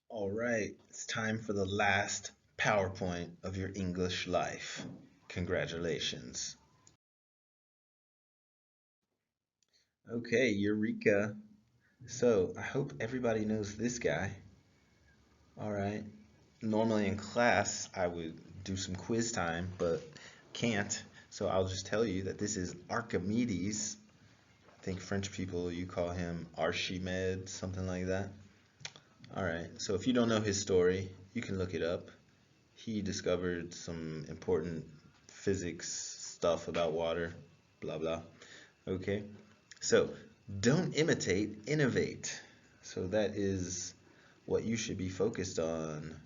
All right, it's time for the last PowerPoint of your English life. Congratulations. Okay, Eureka. So, I hope everybody knows this guy. All right. Normally in class, I would do some quiz time, but can't. So, I'll just tell you that this is Archimedes. I think French people, you call him Archimede, something like that. All right. So, if you don't know his story, you can look it up. He discovered some important physics stuff about water, blah blah. Okay, so don't imitate, innovate. So that is what you should be focused on.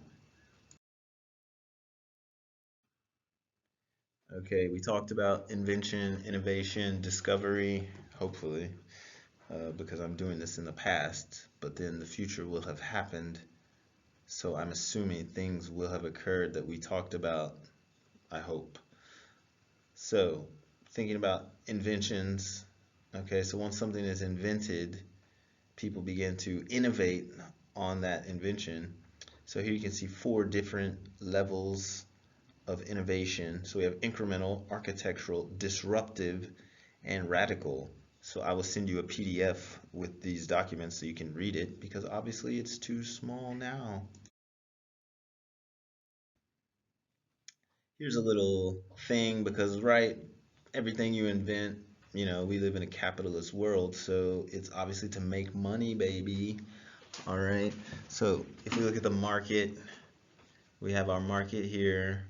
Okay, we talked about invention, innovation, discovery, hopefully, because I'm doing this in the past, but then the future will have happened. So I'm assuming things will have occurred that we talked about, I hope. So, thinking about inventions, okay, so once something is invented, people begin to innovate on that invention. So here you can see four different levels of innovation. So we have incremental, architectural, disruptive, and radical. So I will send you a PDF with these documents so you can read it because obviously it's too small now. Here's a little thing because, right, everything you invent, we live in a capitalist world, so it's obviously to make money, baby. All right. So if we look at the market, we have our market here,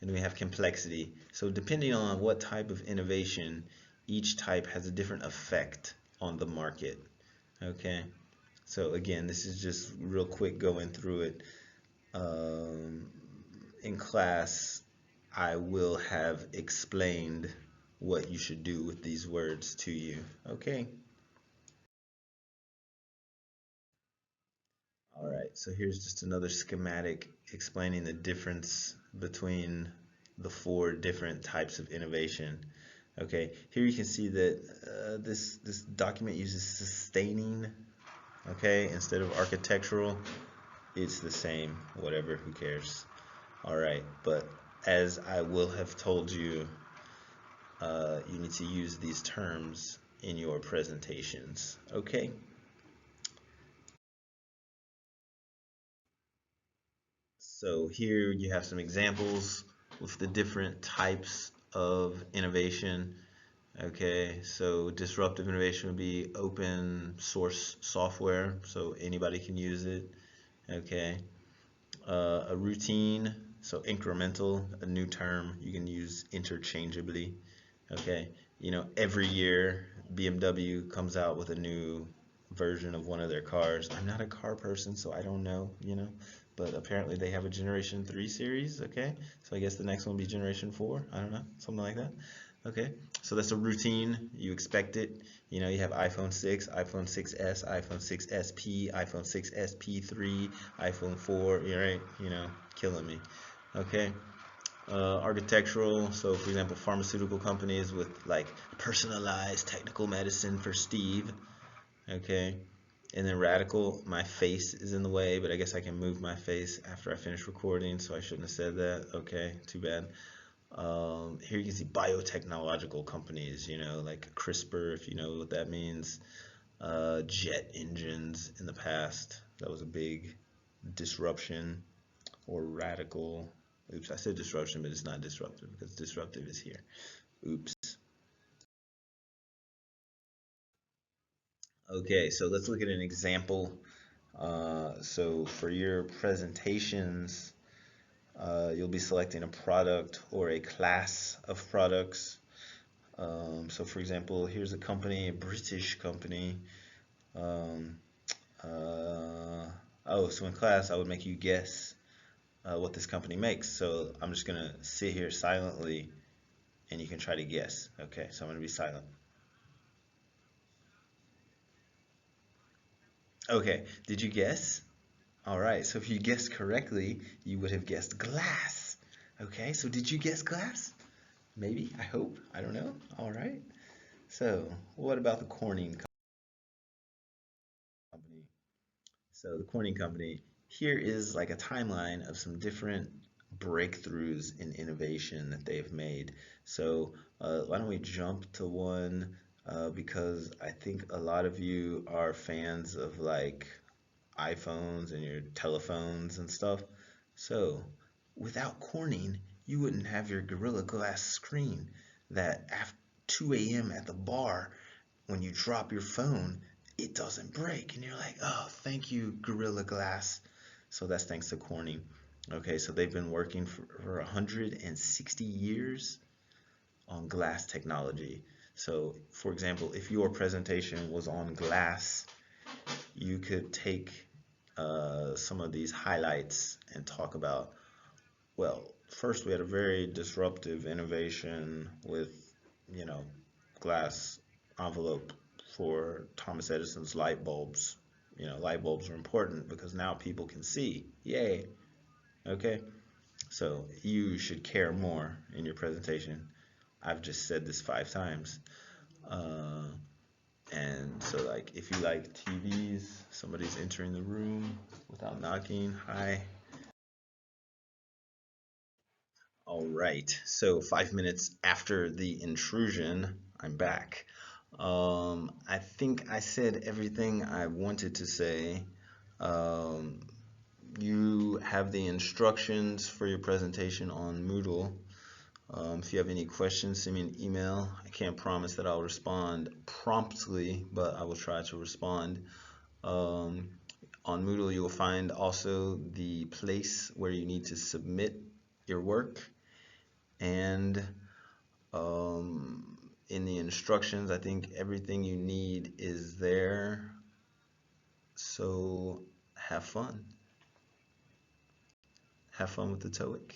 and we have complexity. So depending on what type of innovation, each type has a different effect on the market. Okay. So again, this is just real quick going through it. Um, in class, I will have explained what you should do with these words to you. Okay. All right, so here's just another schematic explaining the difference between the four different types of innovation. Okay, here you can see that this document uses sustaining, okay, instead of architectural. It's the same, whatever, who cares? All right, but as I will have told you, you need to use these terms in your presentations. Okay, so here you have some examples with the different types of innovation. Okay, so disruptive innovation would be open source software, so anybody can use it. Okay, a routine, so incremental, a new term you can use interchangeably. Okay, every year BMW comes out with a new version of one of their cars. I'm not a car person, so I don't know, but apparently they have a Generation 3 series, okay? So I guess the next one will be Generation 4. I don't know, something like that. Okay, so that's a routine. You expect it. You have iPhone 6, iPhone 6s, iPhone 6SP, iPhone 6SP3, iPhone 4, right? Killing me. Okay, architectural. So, for example, pharmaceutical companies with like personalized technical medicine for Steve. Okay, and then radical. My face is in the way, but I guess I can move my face after I finish recording, so I shouldn't have said that. Okay, too bad. Here you can see biotechnological companies, like CRISPR, if you know what that means. Jet engines in the past. That was a big disruption or radical. Oops, I said disruption, but it's not disruptive because disruptive is here. Oops. Okay, so let's look at an example. So for your presentations, you'll be selecting a product or a class of products. So for example, here's a company, a British company. Um, so in class, I would make you guess what this company makes. So I'm just gonna sit here silently and you can try to guess. Okay, so I'm gonna be silent. Okay, did you guess? All right, so if you guessed correctly, you would have guessed glass. Okay, so did you guess glass? Maybe, I hope, I don't know. All right, so what about the Corning company? So the Corning company, here is like a timeline of some different breakthroughs in innovation that they've made. So why don't we jump to one because I think a lot of you are fans of like iPhones and your telephones and stuff. So without Corning, you wouldn't have your Gorilla Glass screen that after 2 a.m. at the bar, when you drop your phone, it doesn't break. And you're like, oh, thank you, Gorilla Glass. So that's thanks to Corning. Okay, so they've been working for 160 years on glass technology. So, for example, if your presentation was on glass, you could take some of these highlights and talk about, well, first we had a very disruptive innovation with, you know, glass envelope for Thomas Edison's light bulbs. You know, light bulbs are important because now people can see. Yay. Okay. So you should care more in your presentation. I've just said this 5 times. Uh, and so like if you like TVs, somebody's entering the room without knocking. Hi. All right. So 5 minutes after the intrusion, I'm back. I think I said everything I wanted to say. Um, you have the instructions for your presentation on Moodle. If you have any questions, send me an email. I can't promise that I'll respond promptly, but I will try to respond. Um, on Moodle, you will find also the place where you need to submit your work. And in the instructions, I think everything you need is there. So have fun. Have fun with the TOEIC.